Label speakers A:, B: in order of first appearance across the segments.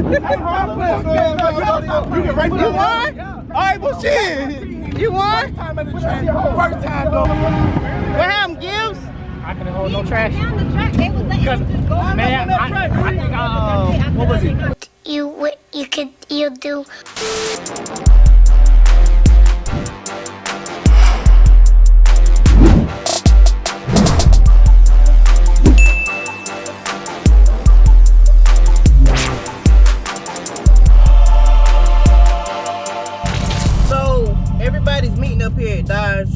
A: You won? Alright, well shit. You won? First time though. What happened, Gibbs?
B: I couldn't hold no trash. Man, I think what was it?
C: You do.
A: So everybody's meeting up here at Dodge.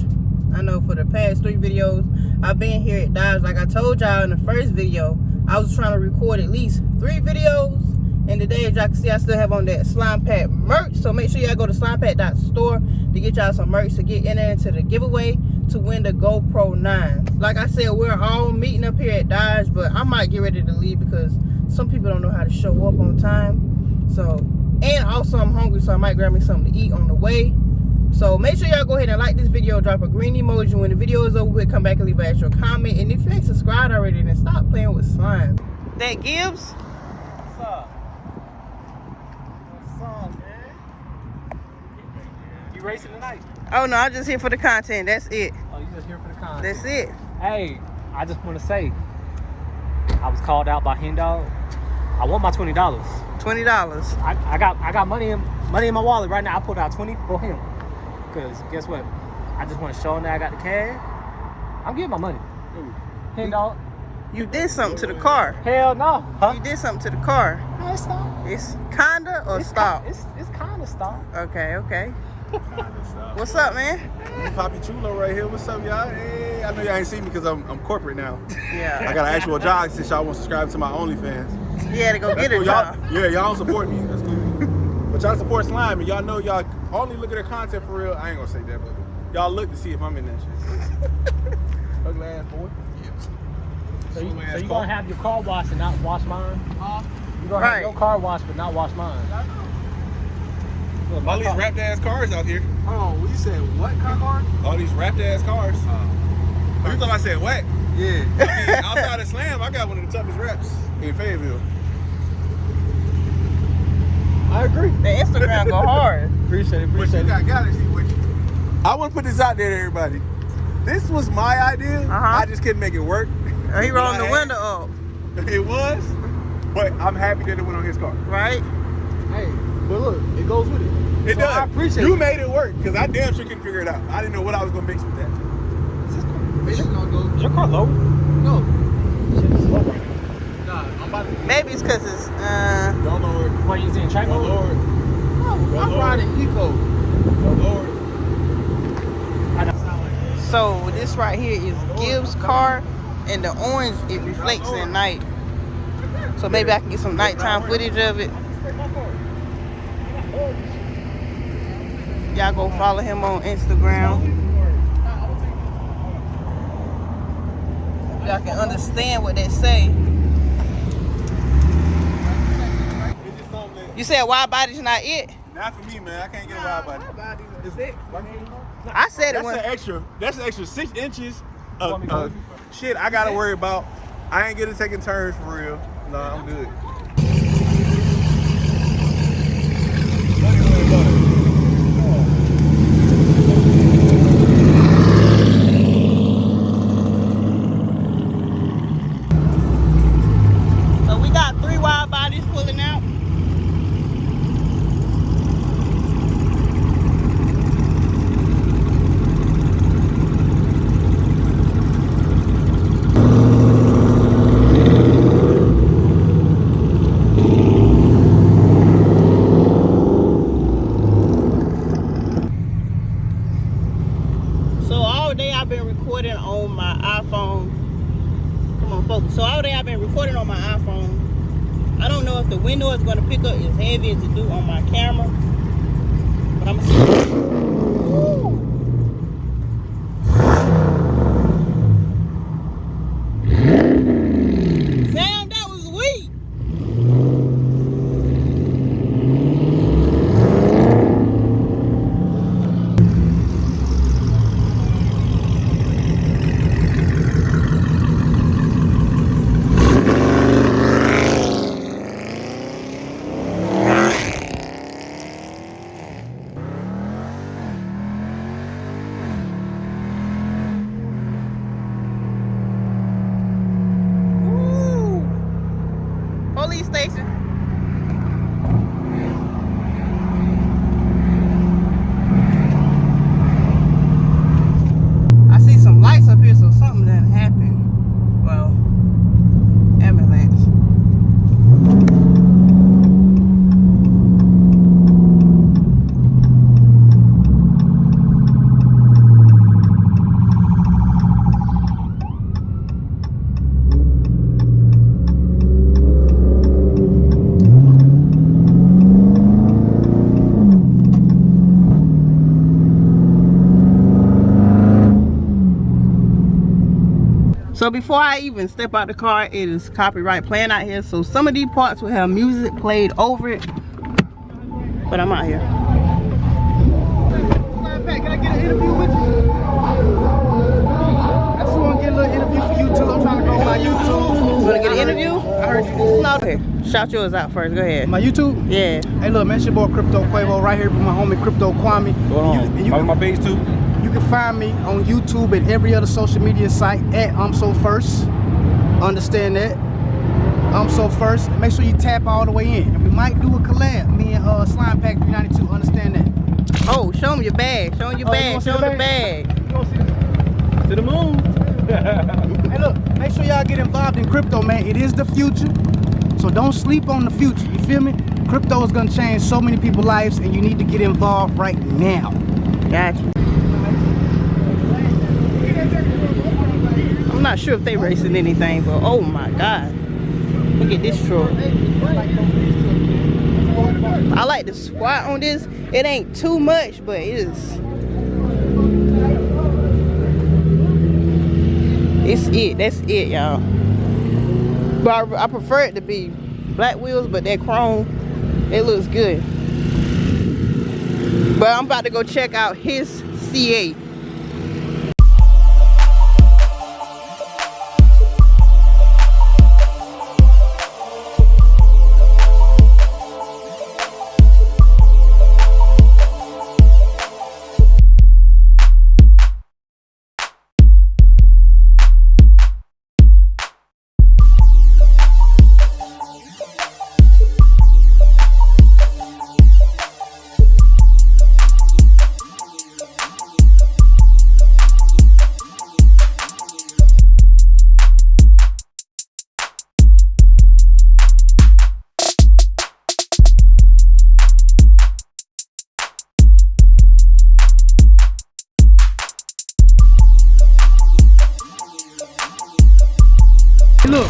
A: I know for the past 3 videos I've been here at Dodge. Like I told y'all in the first video, I was trying to record at least 3 videos. And today, as y'all can see, I still have on that Slime Pack merch. So make sure y'all go to slimepack.store to get y'all some merch to get in there into the giveaway to win the GoPro 9. Like I said, we're all meeting up here at Dodge, but I might get ready to leave because some people don't know how to show up on time. So, and also I'm hungry, so I might grab me something to eat on the way. So make sure y'all go ahead and like this video, drop a green emoji. When the video is over with, come back and leave an extra comment. And if you ain't subscribed already, then stop playing with slime. That Gibbs?
B: What's up? What's up, man? You racing tonight?
A: Oh no, I'm just here for the content. That's it.
B: Oh, you just here for the content?
A: That's it.
B: Hey, I just want to say, I was called out by Hen Dog. I want my $20.
A: $20.
B: I got money in my wallet right now. I put out 20 for him. Because guess what? I just want to show him that I got the cash. I'm getting my money. Hen Dog.
A: You did something to the car.
B: Hell no. Huh?
A: You did something to the car.
B: No, it's stop.
A: It's kinda or stop?
B: It's kind of stop.
A: Okay, okay.
D: Kinda stuff.
A: What's up, man?
D: Poppy Chulo right here. What's up, y'all? Hey, I know y'all ain't seen me because I'm corporate now.
A: Yeah.
D: I got an actual job since y'all want to subscribe to my OnlyFans.
A: You had to go
D: That's
A: get a
D: cool.
A: job.
D: Yeah, y'all don't support me. That's cool. But y'all support Slime, and y'all know y'all only look at their content for real. I ain't gonna say that, but y'all look to see if I'm in that shit. Ugly ass boy.
B: So you gonna have your car washed and not wash mine? You gonna have your car washed but not wash mine?
D: All these wrapped ass cars out here.
E: Oh, you said what car?
D: All these wrapped ass cars. Oh, you thought I said what?
E: Yeah.
D: I mean, outside of Slam, I got one of the toughest wraps in Fayetteville.
E: I agree.
A: The Instagram go hard.
E: Appreciate it.
D: But you got Galaxy with you. I want to put this out there to everybody. This was my idea. I just couldn't make it work.
A: He rolling the window up.
D: It was, but I'm happy that it went on his car.
A: Right?
E: Hey, but look, it goes with it.
D: It
E: So
D: does.
E: I appreciate
D: you
E: it.
D: made it work because I damn sure couldn't figure it out. I didn't know what I was gonna mix with that.
B: Is your car low?
E: No.
B: Shit is low right now.
E: Nah, I'm about to.
A: Maybe it's because it's,
D: Don't lower it.
B: What, you in track
D: Don't
B: mode?
D: lower it.
E: No, I'm riding Eco.
D: Don't lower it.
A: so this right here is Gibbs' car, and the orange, it reflects at night. So maybe I can get some nighttime footage of it. Y'all go follow him on Instagram. Y'all can understand what they say. You said Widebody's not it?
D: Not for me, man. I can't get a wide body.
E: Is it?
A: I said it
D: That's an extra 6 inches of shit I gotta worry about. I ain't getting taking turns for real. No, I'm good.
A: So we got 3 wide bodies pulling out. Recording on my iPhone. Come on, focus. So all day I've been recording on my iPhone. I don't know if the window is going to pick up as heavy as it do on my camera, but I'm gonna see. Damn, that was weak. So before I even step out the car, it is copyright playing out here. So some of these parts will have music played over it. But I'm out here.
E: Can I get an interview with you? I just want to get a little interview for you too. I'm trying to go on my YouTube.
A: You want to get an interview?
E: I heard you.
A: No, here. Shout yours out first. Go ahead.
E: My YouTube?
A: Yeah.
E: Hey, look, man, it's your boy Crypto Quavo right here with my homie Crypto Kwame.
D: Hold on. Follow my page too.
E: You can find me on YouTube and every other social media site at I'm So First. Understand that? I'm So First. And make sure you tap all the way in. And we might do a collab. Me and Slime Pack 392. Understand that?
A: Oh, show them your bag. Show them your bag. Show them the bag.
D: To the moon.
E: Hey, look, make sure y'all get involved in crypto, man. It is the future. So don't sleep on the future. You feel me? Crypto is going to change so many people's lives, and you need to get involved right now.
A: Gotcha. I'm not sure if they racing anything, but oh my God. Look at this truck. I like the squat on this. It ain't too much, but it is. It's it. That's it, y'all. But I prefer it to be black wheels, but that chrome, it looks good. But I'm about to go check out his C8.
E: Look,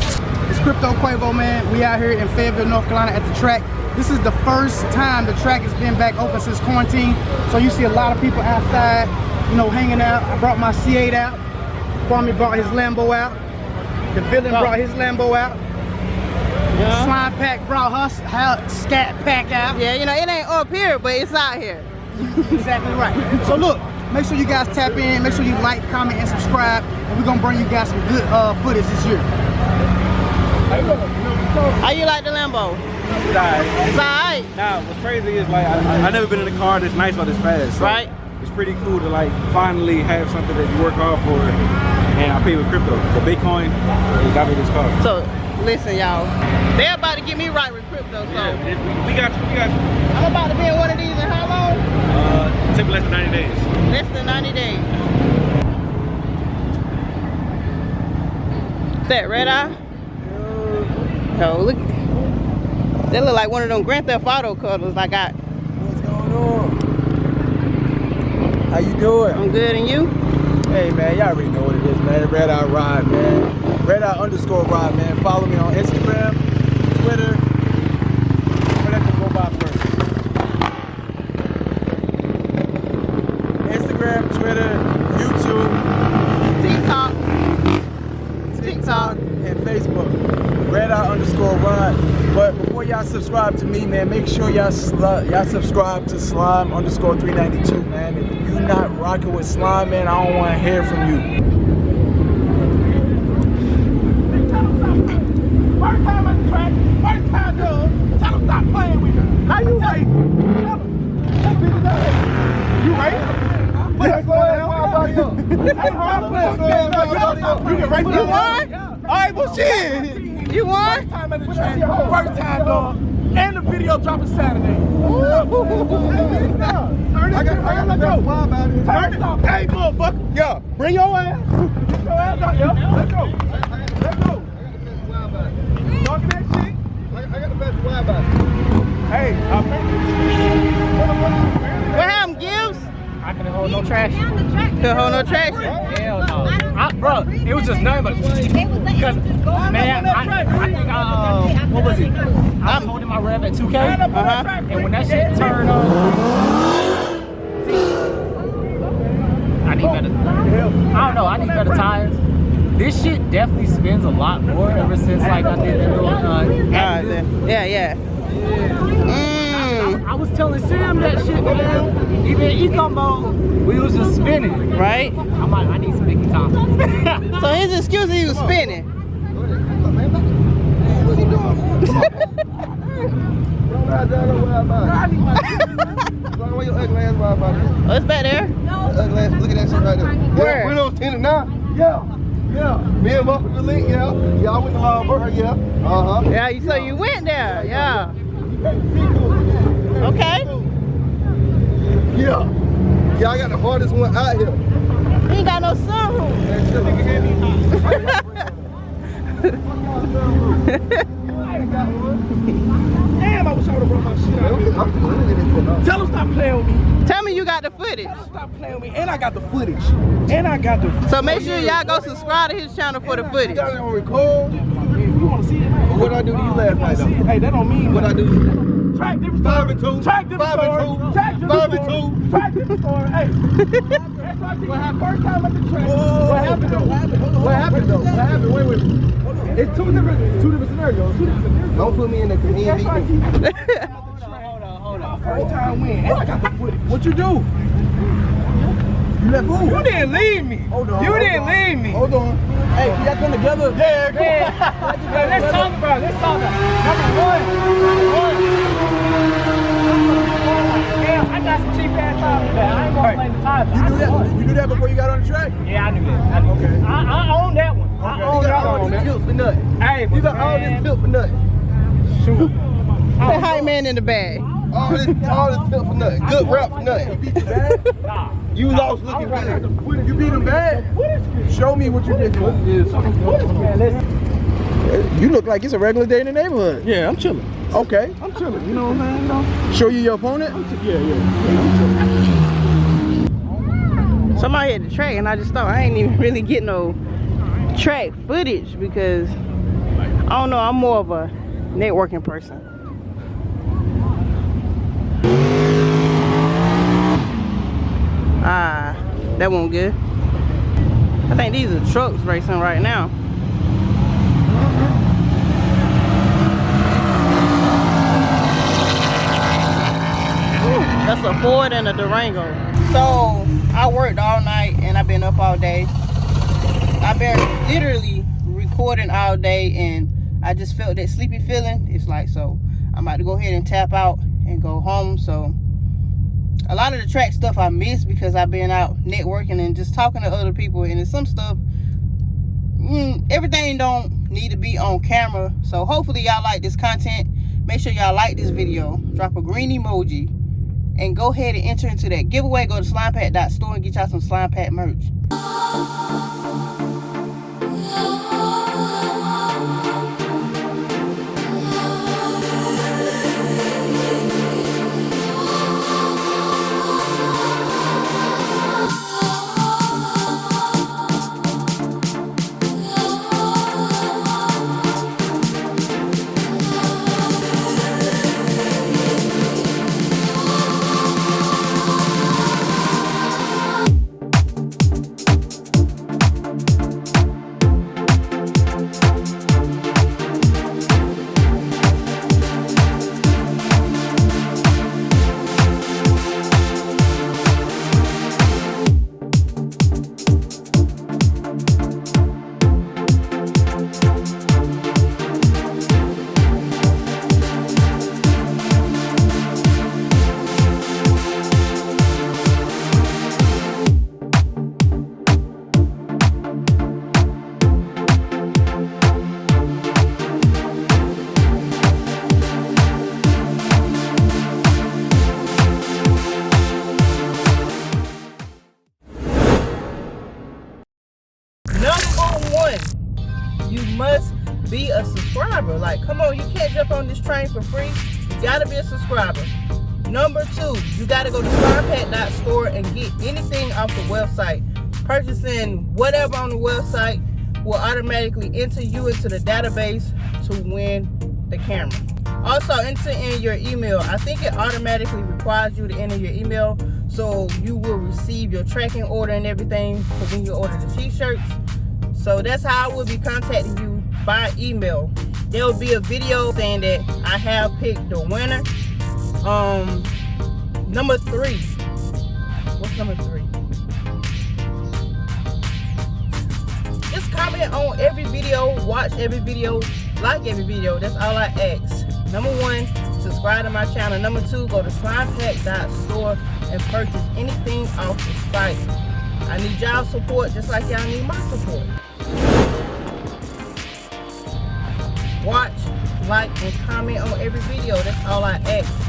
E: it's Crypto Quavo, man. We out here in Fayetteville, North Carolina at the track. This is the first time the track has been back open since quarantine. So you see a lot of people outside, you know, hanging out. I brought my C8 out. Kwame brought his Lambo out. The villain brought his Lambo out.
A: Yeah.
E: Slime Pack brought her Scat Pack out.
A: Yeah, you know, it ain't up here, but it's out here.
E: Exactly right. So look, make sure you guys tap in. Make sure you like, comment, and subscribe. And we're going to bring you guys some good footage this year.
A: How you like the Lambo?
D: It's alright.
A: It's alright.
D: Now, what's crazy is like I never been in a car that's nice or this fast. So
A: Right.
D: It's pretty cool to like finally have something that you work hard for, and I pay with crypto. The Bitcoin, it got me this car.
A: So, listen, y'all. They're about to get me right with crypto, so.
D: Yeah, we got you. We got you.
A: I'm about to be in one of these in how long?
D: Take less than 90 days.
A: Less than 90 days. That red eye? Oh, look. That look like one of them Grand Theft Auto colors I got.
E: What's going on? How you doing?
A: I'm good, and you?
E: Hey man, y'all already know what it is, man. Red Eye Ride, man. Red Eye _ Ride, man. Follow me on Instagram, Twitter. What else go by first? Instagram, Twitter, YouTube,
A: TikTok,
E: and Facebook. Red Eye _ Ride. But before y'all subscribe to me, man, make sure y'all subscribe to Slime _ 392, man. If you not rocking with Slime, man, I don't want to hear from you. First time at the track, first time, dog. Tell them stop playing with me. How you rate? You rate? Put that slow You can rate.
A: You won?
E: Alright, well shit.
A: You won?
E: First time at the track, first time, dog. And the video dropping Saturday. I gotta let go. Turn it off. Hey, motherfucker. Yeah, bring your ass. Get your ass out here. Let's go. Let's go. Talking that shit. I got the best Widebody. Hey,
A: What happened, Gibbs?
B: I couldn't hold no traction.
A: Couldn't hold no traction?
B: Hell no. Bro, it was just nothing but because, man, I think what was it? I was holding my rev at 2K, and when that shit turned on, I need better. I don't know. I need better tires. this shit definitely spends a lot more ever since like I did that little
A: yeah.
B: I was telling Sam that shit, man. Even in eco mode, we was just spinning.
A: Right?
B: I'm like, I need some Mickey Thompson.
A: So his excuse is he was spinning. Oh, it's back there?
F: Look at that shit right there.
A: Where?
F: We're on tenant now. Yeah. Me and Motherfucker Link, yeah. Yeah, I went to Lawburg, yeah.
A: Yeah, so you went there, yeah. Okay.
F: Yeah, I got the hardest one out here.
A: He ain't got no sunroof.
D: Damn, I wish I would've brought my shit out. Tell him stop playing with me.
A: Tell me you got the footage.
D: Stop playing with me. And I got the footage.
A: So make sure y'all go subscribe to his channel for the footage.
F: You got it on record.
D: You wanna see it?
F: What did I do to you last night though?
D: Hey, that don't mean
F: What I do?
D: Track different
F: 5 and 2.
D: Track different
F: 5 and 2. 5 and 2.
D: Track different story. Hey. What happened? First time at the track. What happened though?
F: What happened? Wait. It's two different scenarios. Don't put me in the community.
B: Hold on.
D: First time win. And I got the footage. What you do? You left who? You didn't leave me. Hold on. You didn't leave me.
F: Hold on. Hey, can y'all come together?
D: Yeah, come on.
B: Let's talk about it. Number one. Damn, I got some cheap ass tires today. I ain't gonna blame the tires.
D: You knew that before you got on the track?
B: Yeah, I knew that.
D: Okay.
B: I own that one. I
F: You
B: own that
F: got all
B: one.
F: this tilt for nothing.
B: Hey,
F: You got all this tilt for nothing.
B: Shoot.
A: The hype man in the bag.
F: All this tilt for nothing. Good rap for nothing.
B: Nah.
F: You lost looking good.
D: You beat him bad? Show me what you did to him.
F: You look like it's a regular day in the neighborhood.
D: Yeah, I'm chilling.
F: Okay.
D: I'm chilling. You know what I'm saying?
F: Show you your opponent?
A: Somebody at the track and I just thought I ain't even really get no track footage because I don't know, I'm more of a networking person. Ah, that one good. I think these are trucks racing right now. Ooh, that's a Ford and a Durango. So I worked all night and I've been up all day. I've been literally recording all day and I just felt that sleepy feeling. It's like, so I'm about to go ahead and tap out and go home. So a lot of the track stuff I missed because I've been out networking and just talking to other people, and it's some stuff, everything don't need to be on camera. So hopefully y'all like this content. Make sure y'all like this video, drop a green emoji, and go ahead and enter into that giveaway. Go to slimepack.store and get y'all some Slime Pack merch. You must be a subscriber. Like, come on, you can't jump on this train for free. You gotta be a subscriber. Number 2, you gotta go to slimepack.store and get anything off the website. Purchasing whatever on the website will automatically enter you into the database to win the camera. Also, enter in your email. I think it automatically requires you to enter your email, so you will receive your tracking order and everything for when you order the t-shirts. So that's how I will be contacting you by email. There will be a video saying that I have picked the winner. Number 3. What's number 3? Just comment on every video, watch every video, like every video. That's all I ask. Number 1, subscribe to my channel. Number 2, go to slimepack.store and purchase anything off the site. I need y'all support just like y'all need my support. Watch, like, and comment on every video. That's all I ask.